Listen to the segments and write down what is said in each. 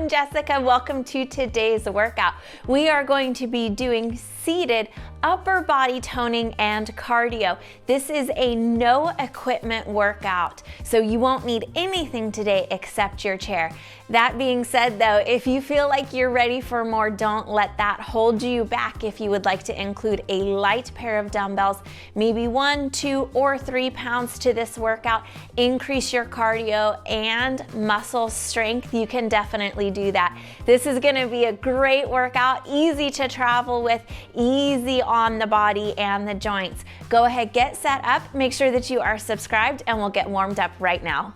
I'm Jessica. Welcome to today's workout. We are going to be doing seated upper body toning and cardio. This is a no equipment workout, so you won't need anything today except your chair. That being said though, if you feel like you're ready for more, don't let that hold you back. If you would like to include a light pair of dumbbells, maybe 1, 2, or 3 pounds to this workout, increase your cardio and muscle strength, you can definitely do that. This is gonna be a great workout, easy to travel with, easy on the body and the joints. Go ahead, get set up, make sure that you are subscribed, and we'll get warmed up right now.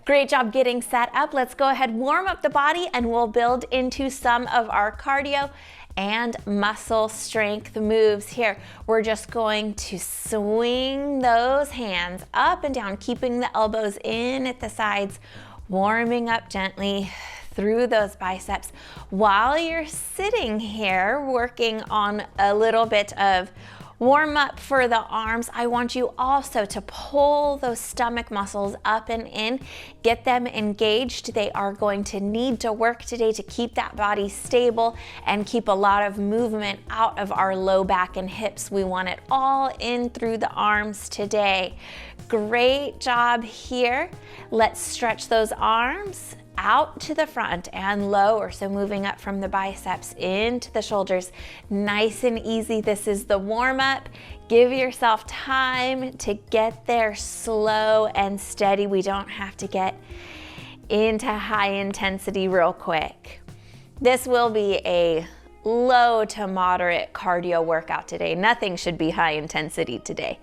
Great job getting set up. Let's go ahead, warm up the body, and we'll build into some of our cardio and muscle strength moves here. We're just going to swing those hands up and down, keeping the elbows in at the sides, warming up gently through those biceps. While you're sitting here working on a little bit of warm up for the arms, I want you also to pull those stomach muscles up and in, get them engaged. They are going to need to work today to keep that body stable and keep a lot of movement out of our low back and hips. We want it all in through the arms today. Great job here. Let's stretch those arms out to the front and lower, so moving up from the biceps into the shoulders. Nice and easy. This is the warm up. Give yourself time to get there slow and steady. We don't have to get into high intensity real quick. This will be a low to moderate cardio workout today. Nothing should be high intensity today.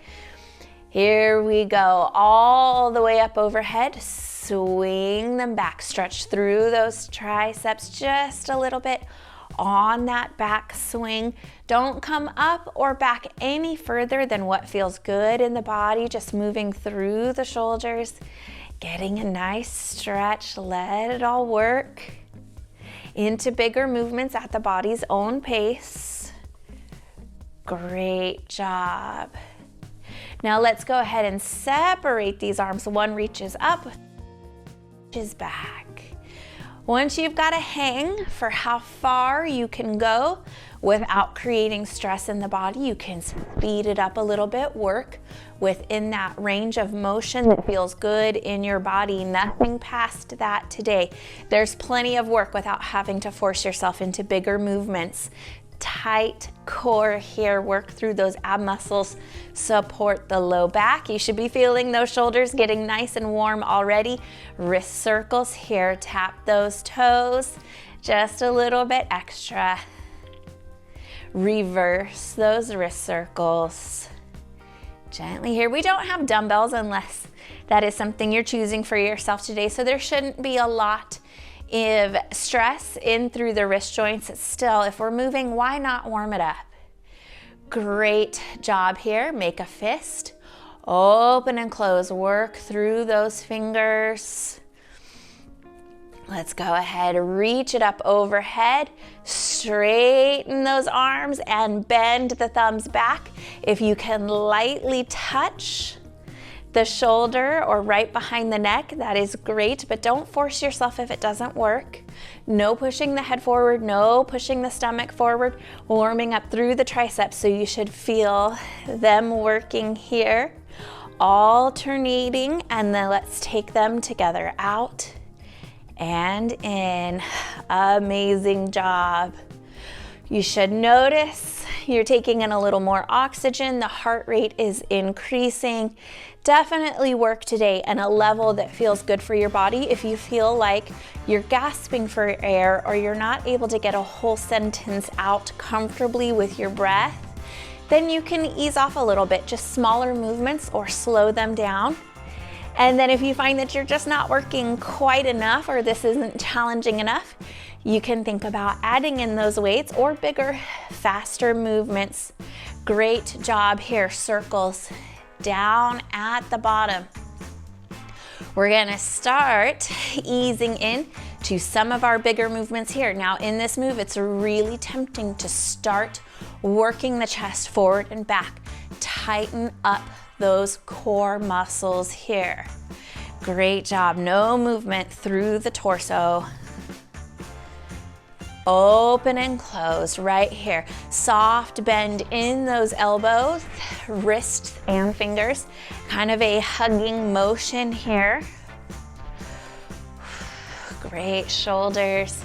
Here we go, all the way up overhead. Swing them back, stretch through those triceps just a little bit on that back swing. Don't come up or back any further than what feels good in the body, just moving through the shoulders, getting a nice stretch, let it all work into bigger movements at the body's own pace. Great job. Now let's go ahead and separate these arms. One reaches up, is back. Once you've got a hang for how far you can go without creating stress in the body, you can speed it up a little bit, work within that range of motion that feels good in your body. Nothing past that today. There's plenty of work without having to force yourself into bigger movements. Tight core here, work through those ab muscles, support the low back. You should be feeling those shoulders getting nice and warm already. Wrist circles here, tap those toes, just a little bit extra. Reverse those wrist circles. Gently here. We don't have dumbbells unless that is something you're choosing for yourself today, so there shouldn't be a lot of stress in through the wrist joints. Still, if we're moving, why not warm it up? Great job here. Make a fist, open and close, work through those fingers. Let's go ahead, reach it up overhead, straighten those arms and bend the thumbs back. If you can lightly touch the shoulder or right behind the neck, that is great, but don't force yourself if it doesn't work. No pushing the head forward, no pushing the stomach forward, warming up through the triceps, so you should feel them working here, alternating, and then let's take them together, out and in. Amazing job. You should notice you're taking in a little more oxygen, the heart rate is increasing. Definitely work today at a level that feels good for your body. If you feel like you're gasping for air or you're not able to get a whole sentence out comfortably with your breath, then you can ease off a little bit, just smaller movements, or slow them down. And then if you find that you're just not working quite enough, or this isn't challenging enough, you can think about adding in those weights or bigger, faster movements. Great job here, circles down at the bottom. We're gonna start easing in to some of our bigger movements here. Now in this move, it's really tempting to start working the chest forward and back. Tighten up those core muscles here. Great job. No movement through the torso. Open and close right here. Soft bend in those elbows, wrists and fingers. Kind of a hugging motion here. Great. Shoulders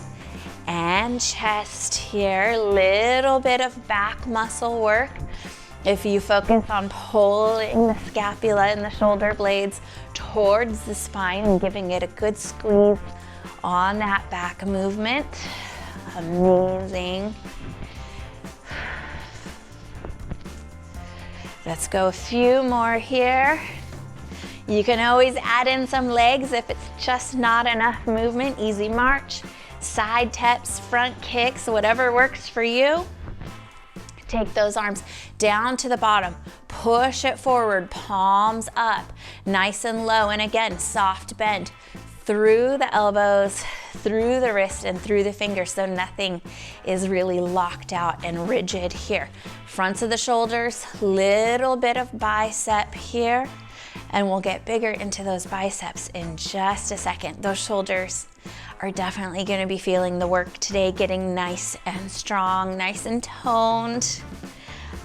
and chest here. Little bit of back muscle work. If you focus on pulling the scapula and the shoulder blades towards the spine and giving it a good squeeze on that back movement. Amazing. Let's go a few more here. You can always add in some legs if it's just not enough movement. Easy march, side steps, front kicks, whatever works for you. Take those arms down to the bottom, push it forward, palms up, nice and low. And again, soft bend through the elbows, through the wrist, and through the fingers, so nothing is really locked out and rigid here. Fronts of the shoulders, little bit of bicep here, and we'll get bigger into those biceps in just a second. Those shoulders are definitely going to be feeling the work today, getting nice and strong, nice and toned.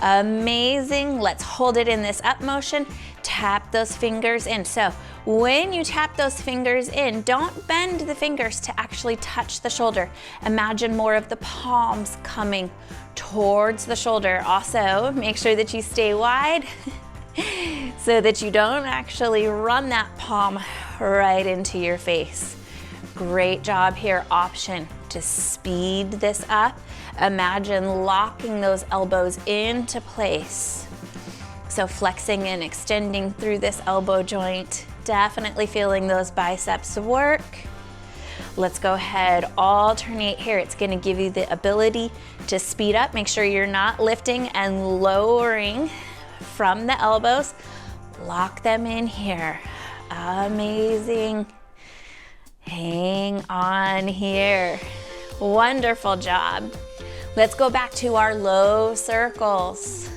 Amazing. Let's hold it in this up motion. Tap those fingers in. So when you tap those fingers in, don't bend the fingers to actually touch the shoulder. Imagine more of the palms coming towards the shoulder. Also, make sure that you stay wide so that you don't actually run that palm right into your face. Great job here. Option to speed this up. Imagine locking those elbows into place. So flexing and extending through this elbow joint. Definitely feeling those biceps work. Let's go ahead, alternate here. It's gonna give you the ability to speed up. Make sure you're not lifting and lowering from the elbows. Lock them in here. Amazing. Hang on here. Wonderful job. Let's go back to our low circles.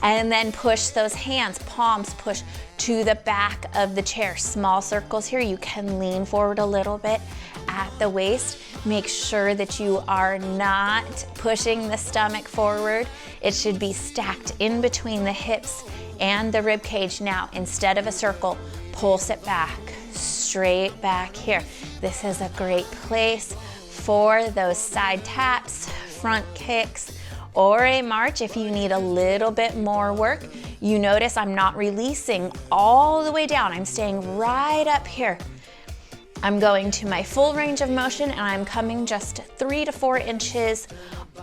And then push those hands, palms push to the back of the chair. Small circles here. You can lean forward a little bit at the waist. Make sure that you are not pushing the stomach forward. It should be stacked in between the hips and the rib cage. Now, instead of a circle, pulse it back, straight back here. This is a great place for those side taps, front kicks, or a march if you need a little bit more work. You notice I'm not releasing all the way down. I'm staying right up here. I'm going to my full range of motion and I'm coming just 3 to 4 inches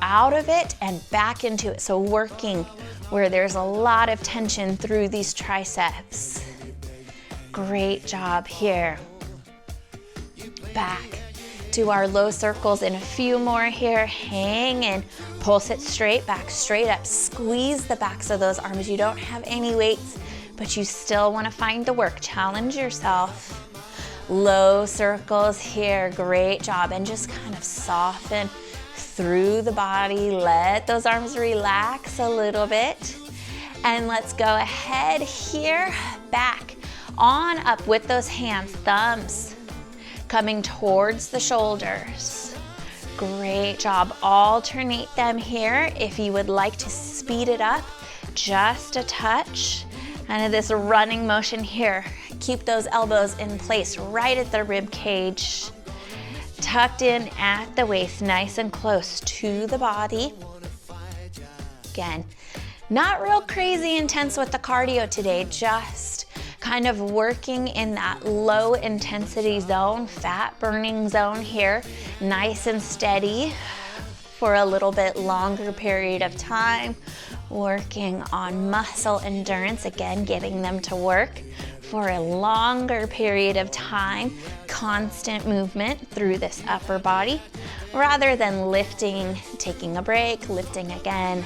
out of it and back into it. So working where there's a lot of tension through these triceps. Great job here. Back to our low circles in a few more here. Hang in, pulse it straight back, straight up. Squeeze the backs of those arms. You don't have any weights, but you still want to find the work. Challenge yourself. Low circles here. Great job. And just kind of soften through the body. Let those arms relax a little bit. And let's go ahead here, back on up with those hands, thumbs coming towards the shoulders. Great job. Alternate them here if you would like to speed it up just a touch. Kind of this running motion here. Keep those elbows in place right at the rib cage. Tucked in at the waist, nice and close to the body. Again, not real crazy intense with the cardio today, just kind of working in that low intensity zone, fat burning zone here, nice and steady for a little bit longer period of time, working on muscle endurance, again, getting them to work for a longer period of time, constant movement through this upper body, rather than lifting, taking a break, lifting again.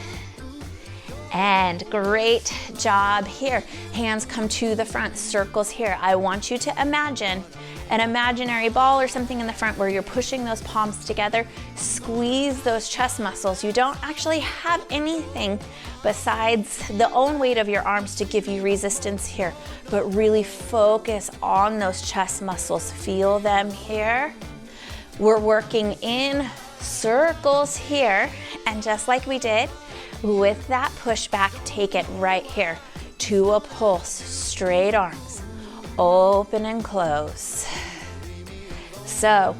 And great job here. Hands come to the front, circles here. I want you to imagine an imaginary ball or something in the front where you're pushing those palms together. Squeeze those chest muscles. You don't actually have anything besides the own weight of your arms to give you resistance here, but really focus on those chest muscles. Feel them here. We're working in circles here, and just like we did with that pushback, take it right here to a pulse. Straight arms, open and close. So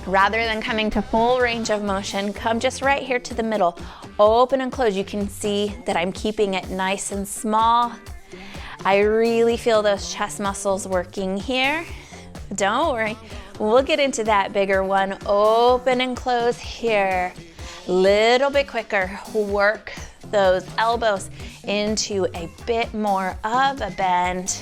rather than coming to full range of motion, come just right here to the middle. Open and close. You can see that I'm keeping it nice and small. I really feel those chest muscles working here. Don't worry, we'll get into that bigger one. Open and close here. Little bit quicker. Work those elbows into a bit more of a bend.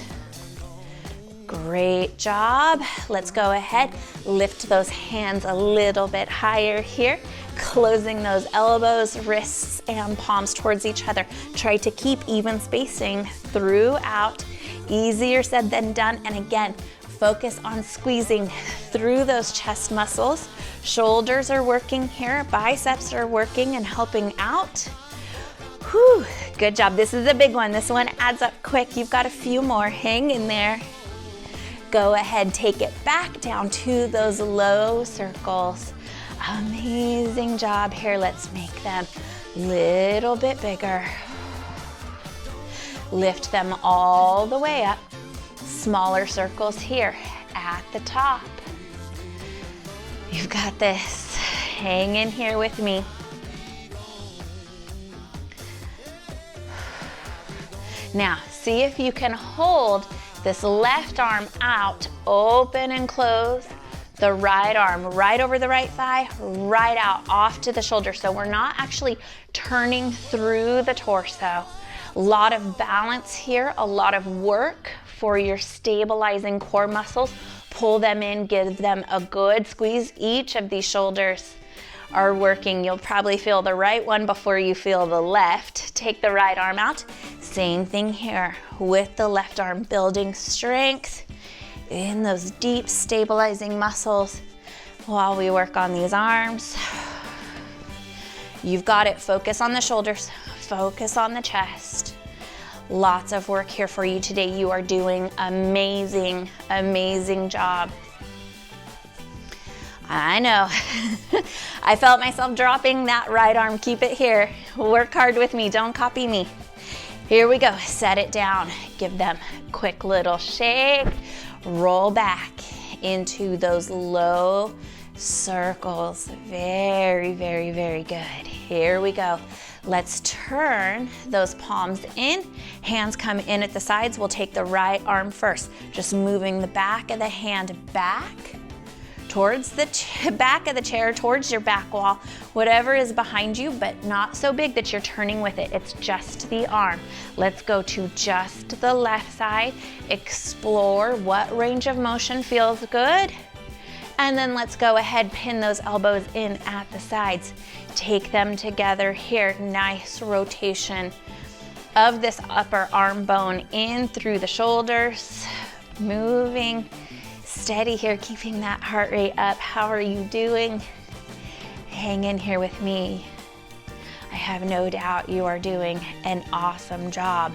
Great job. Let's go ahead, lift those hands a little bit higher here, closing those elbows, wrists, and palms towards each other. Try to keep even spacing throughout. Easier said than done. And again, focus on squeezing through those chest muscles. Shoulders are working here, biceps are working and helping out. Whew, good job. This is a big one. This one adds up quick. You've got a few more. Hang in there. Go ahead, take it back down to those low circles. Amazing job here. Let's make them a little bit bigger. Lift them all the way up. Smaller circles here at the top. You've got this. Hang in here with me. Now, see if you can hold this left arm out, open and close. The right arm right over the right thigh, right out off to the shoulder. So we're not actually turning through the torso. A lot of balance here, a lot of work for your stabilizing core muscles. Pull them in, give them a good squeeze. Each of these shoulders are working. You'll probably feel the right one before you feel the left. Take the right arm out. Same thing here with the left arm, building strength in those deep stabilizing muscles while we work on these arms. You've got it. Focus on the shoulders, focus on the chest. Lots of work here for you today. You are doing amazing, amazing job. I know. I felt myself dropping that right arm. Keep it here. Work hard with me. Don't copy me. Here we go. Set it down. Give them a quick little shake. Roll back into those low circles. Very, very, very good. Here we go. Let's turn those palms in. Hands come in at the sides. We'll take the right arm first. Just moving the back of the hand back towards the back of the chair, towards your back wall, whatever is behind you, but not so big that you're turning with it. It's just the arm. Let's go to just the left side. Explore what range of motion feels good. And then let's go ahead, pin those elbows in at the sides. Take them together here. Nice rotation of this upper arm bone in through the shoulders. Moving steady here, keeping that heart rate up. How are you doing? Hang in here with me. I have no doubt you are doing an awesome job.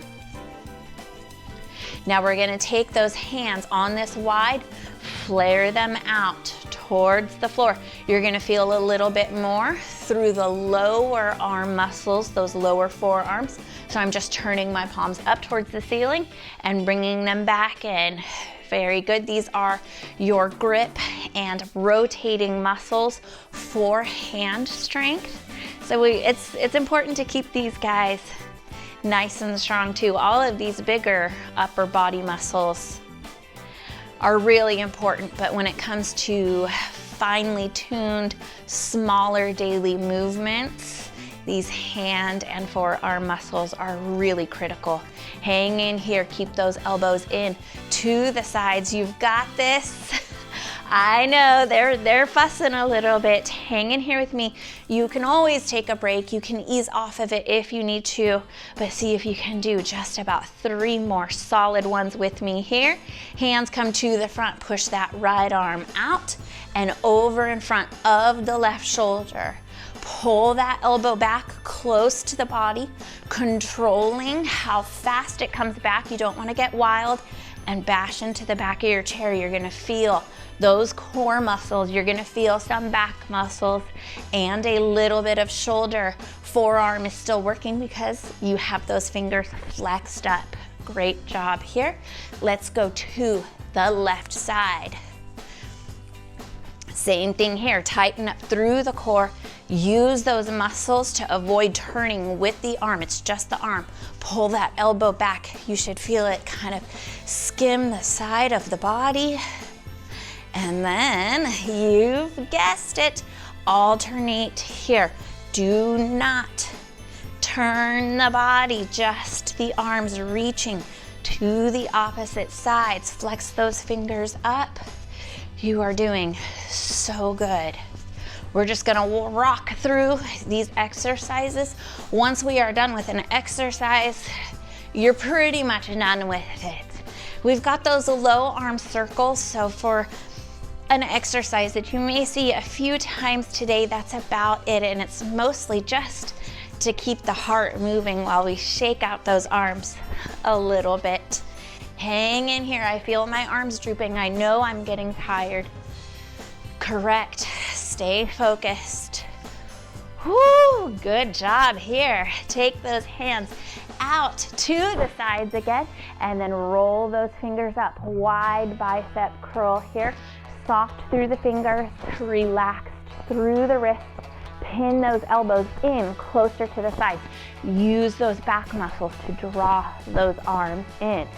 Now we're gonna take those hands on this wide, flare them out towards the floor. You're gonna feel a little bit more through the lower arm muscles, those lower forearms. So I'm just turning my palms up towards the ceiling and bringing them back in. Very good. These are your grip and rotating muscles for hand strength. So it's important to keep these guys nice and strong too. All of these bigger upper body muscles are really important, but when it comes to finely tuned, smaller daily movements, these hand and forearm muscles are really critical. Hang in here, keep those elbows in to the sides. You've got this. I know they're fussing a little bit. Hang in here with me. You can always take a break. You can ease off of it if you need to, but see if you can do just about 3 more solid ones with me here. Hands come to the front. Push that right arm out and over in front of the left shoulder. Pull that elbow back close to the body, controlling how fast it comes back. You don't want to get wild and bash into the back of your chair. You're going to feel those core muscles. You're going to feel some back muscles and a little bit of shoulder. Forearm is still working because you have those fingers flexed up. Great job here. Let's go to the left side. Same thing here, tighten up through the core. Use those muscles to avoid turning with the arm. It's just the arm. Pull that elbow back. You should feel it kind of skim the side of the body. And then, you've guessed it, alternate here. Do not turn the body, just the arms reaching to the opposite sides. Flex those fingers up. You are doing so good. We're just gonna rock through these exercises. Once we are done with an exercise, you're pretty much done with it. We've got those low arm circles, so for an exercise that you may see a few times today, that's about it, and it's mostly just to keep the heart moving while we shake out those arms a little bit. Hang in here. I feel my arms drooping. I know I'm getting tired. Correct. Stay focused. Woo, good job here. Take those hands out to the sides again, and then roll those fingers up. Wide bicep curl here. Soft through the fingers, relaxed through the wrists. Pin those elbows in closer to the sides. Use those back muscles to draw those arms in.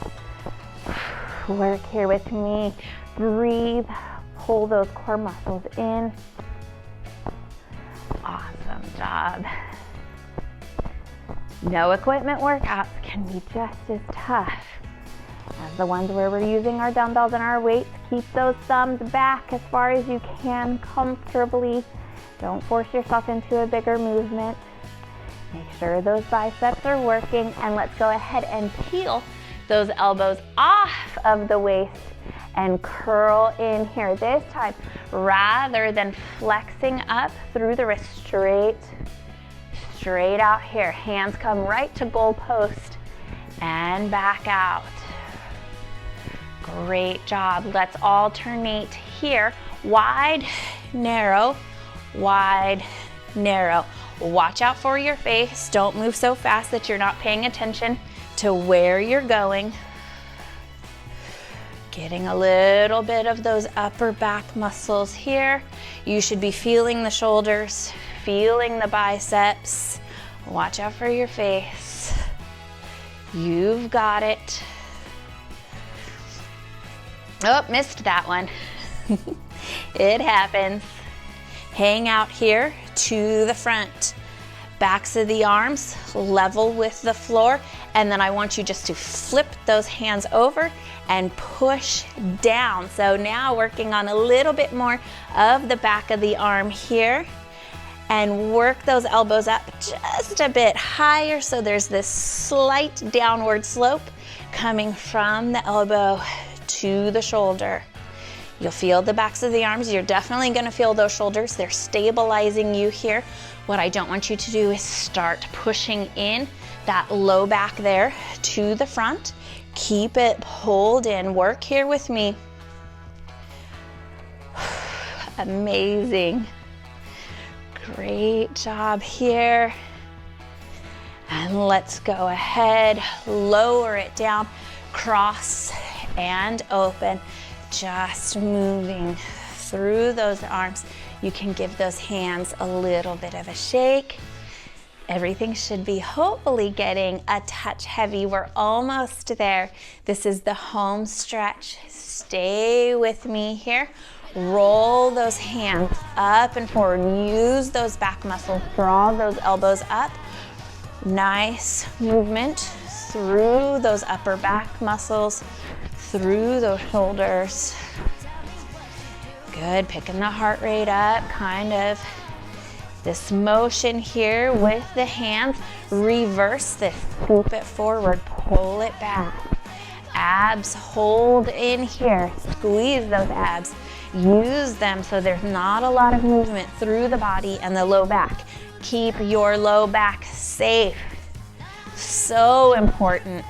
Work here with me. Breathe. Pull those core muscles in. Awesome job. No equipment workouts can be just as tough as the ones where we're using our dumbbells and our weights. Keep those thumbs back as far as you can comfortably. Don't force yourself into a bigger movement. Make sure those biceps are working, and let's go ahead and peel those elbows off of the waist and curl in here. This time, rather than flexing up through the wrist, straight out here. Hands come right to goal post and back out. Great job. Let's alternate here. Wide, narrow, wide, narrow. Watch out for your face. Don't move so fast that you're not paying attention to where you're going. Getting a little bit of those upper back muscles here. You should be feeling the shoulders, feeling the biceps. Watch out for your face. You've got it. Oh, missed that one. It happens. Hang out here to the front. Backs of the arms level with the floor, and then I want you just to flip those hands over and push down. So now working on a little bit more of the back of the arm here, and work those elbows up just a bit higher so there's this slight downward slope coming from the elbow to the shoulder. You'll feel the backs of the arms. You're definitely going to feel those shoulders. They're stabilizing you here. What I don't want you to do is start pushing in that low back there to the front. Keep it pulled in. Work here with me. Amazing. Great job here. And let's go ahead, lower it down, cross and open. Just moving through those arms. You can give those hands a little bit of a shake. Everything should be hopefully getting a touch heavy. We're almost there. This is the home stretch. Stay with me here. Roll those hands up and forward. Use those back muscles. Draw those elbows up. Nice movement through those upper back muscles, through those shoulders. Good, picking the heart rate up, kind of this motion here with the hands. Reverse this, scoop it forward, pull it back. Abs hold in here, squeeze those abs. Use them so there's not a lot of movement through the body and the low back. Keep your low back safe. So important.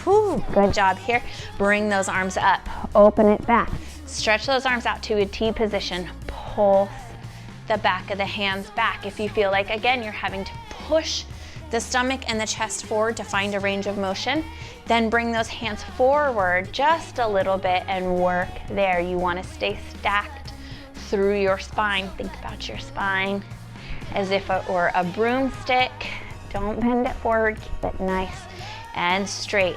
Whew, good job here. Bring those arms up. Open it back. Stretch those arms out to a T position. Pulse the back of the hands back. If you feel like, again, you're having to push the stomach and the chest forward to find a range of motion, then bring those hands forward just a little bit and work there. You want to stay stacked through your spine. Think about your spine as if it were a broomstick. Don't bend it forward, keep it nice and straight.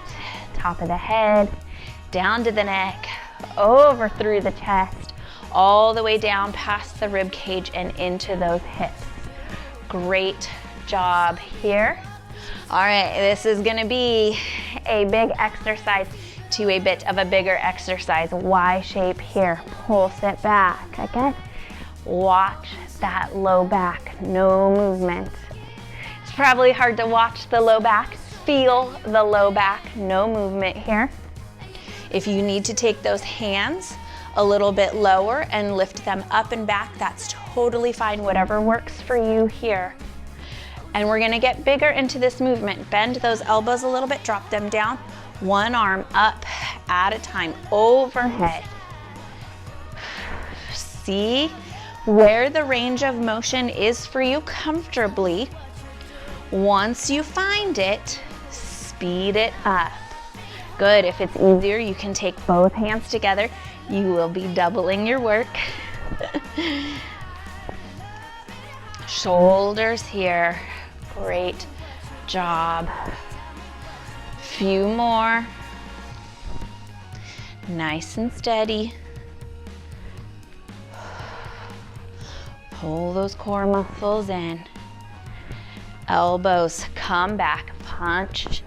Top of the head, down to the neck, over through the chest, all the way down past the rib cage and into those hips. Great job here. All right, this is gonna be a big exercise to a bit of a bigger exercise. Y shape here, pulse it back. Again, watch that low back, no movement. It's probably hard to watch the low back. Feel the low back, no movement here. If you need to take those hands a little bit lower and lift them up and back, that's totally fine, whatever works for you here. And we're gonna get bigger into this movement. Bend those elbows a little bit, drop them down. One arm up at a time, overhead. See where the range of motion is for you comfortably. Once you find it, speed it up. Good, if it's easier, you can take both hands together. You will be doubling your work. Shoulders here. Great job. Few more. Nice and steady. Pull those core muscles in. Elbows come back, punch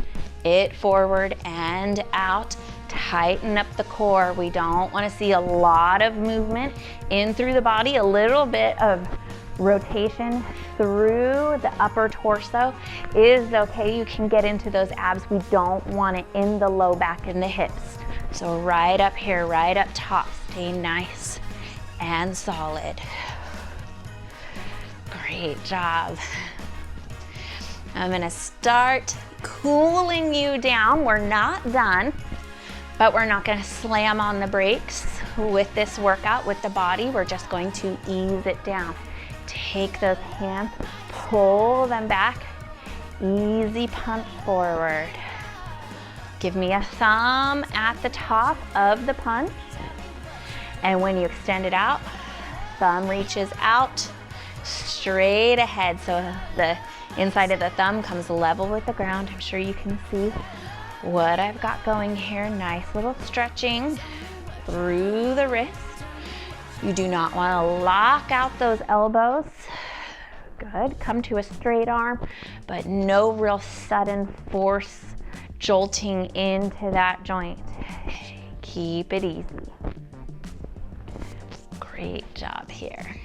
it forward and out. Tighten up the core. We don't want to see a lot of movement in through the body. A little bit of rotation through the upper torso is okay. You can get into those abs. We don't want it in the low back and the hips. So right up here, right up top, stay nice and solid. Great job. I'm gonna start cooling you down. We're not done, but we're not gonna slam on the brakes with this workout with the body. We're just going to ease it down. Take those hands, pull them back, easy punch forward. Give me a thumb at the top of the punch, and when you extend it out, thumb reaches out straight ahead, so the inside of the thumb comes level with the ground. I'm sure you can see what I've got going here. Nice little stretching through the wrist. You do not want to lock out those elbows. Good. Come to a straight arm, but no real sudden force jolting into that joint. Keep it easy. Great job here.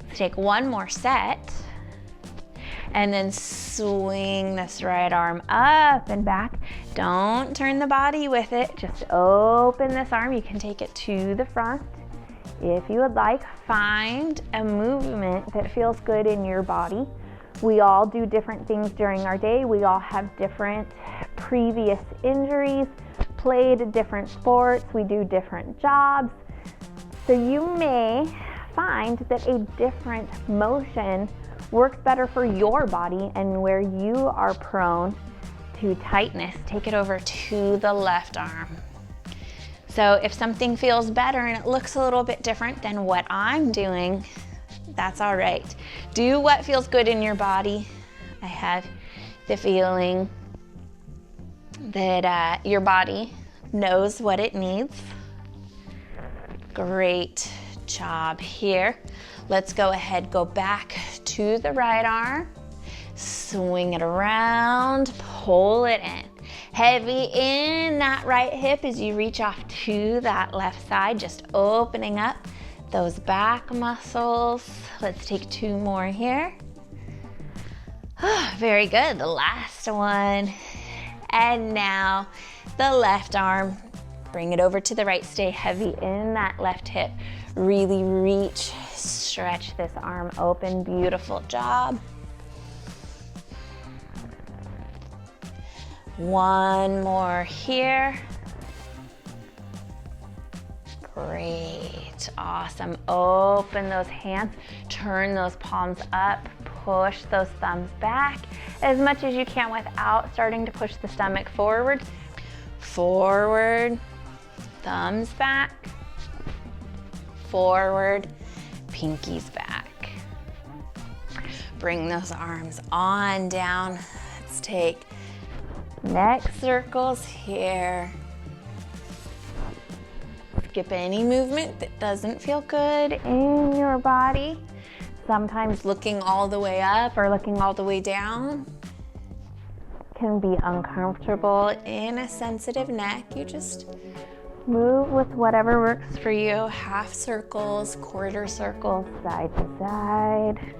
Let's take one more set. And then swing this right arm up and back. Don't turn the body with it. Just open this arm. You can take it to the front. If you would like, find a movement that feels good in your body. We all do different things during our day. We all have different previous injuries, played different sports. We do different jobs. So you may find that a different motion works better for your body, and where you are prone to tightness, take it over to the left arm. So if something feels better and it looks a little bit different than what I'm doing, that's all right. Do what feels good in your body. I have the feeling that your body knows what it needs. Great job here. Let's go ahead, go back to the right arm, swing it around, pull it in. Heavy in that right hip as you reach off to that left side, just opening up those back muscles. Let's take two more here. Very good, the last one. And now the left arm Bring it over to the right, stay heavy in that left hip. Really reach, stretch this arm open, beautiful job. One more here. Great, awesome. Open those hands, turn those palms up, push those thumbs back as much as you can without starting to push the stomach forward. Forward, thumbs back, forward, pinkies back. Bring those arms on down. Let's take neck circles here. Skip any movement that doesn't feel good in your body. Sometimes looking all the way up or looking all the way down can be uncomfortable in a sensitive neck. You just move with whatever works for you. Half circles, quarter circles, side to side.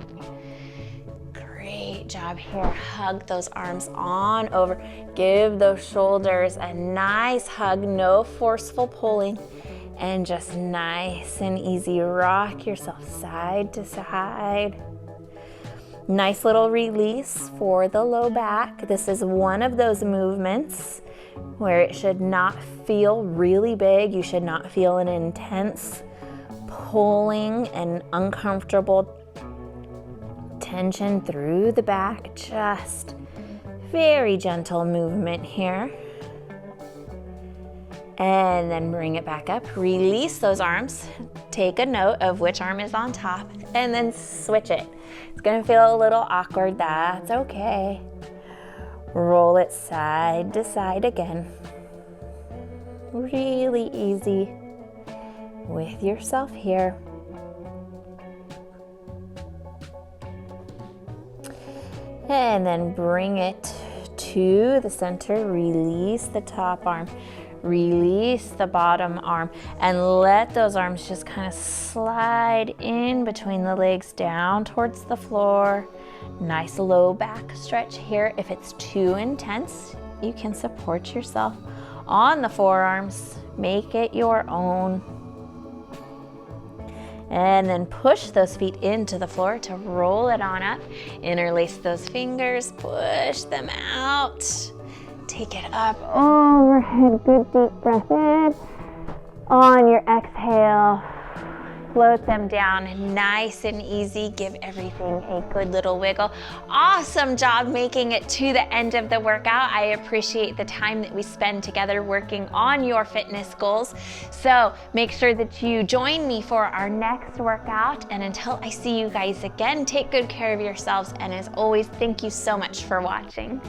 Great job here. Hug those arms on over. Give those shoulders a nice hug, no forceful pulling. And just nice and easy, rock yourself side to side. Nice little release for the low back. This is one of those movements where it should not feel really big. You should not feel an intense pulling and uncomfortable tension through the back. Just very gentle movement here. And then bring it back up, release those arms, take a note of which arm is on top, and then switch it. It's gonna feel a little awkward, that's okay. Roll it side to side again. Really easy with yourself here. And then bring it to the center, release the top arm. Release the bottom arm and let those arms just kind of slide in between the legs down towards the floor. Nice low back stretch here. If it's too intense, you can support yourself on the forearms. Make it your own. And then push those feet into the floor to roll it on up. Interlace those fingers, push them out. Take it up overhead, good deep breath in. On your exhale, float them down nice and easy. Give everything a good little wiggle. Awesome job making it to the end of the workout. I appreciate the time that we spend together working on your fitness goals. So make sure that you join me for our next workout. And until I see you guys again, take good care of yourselves. And as always, thank you so much for watching.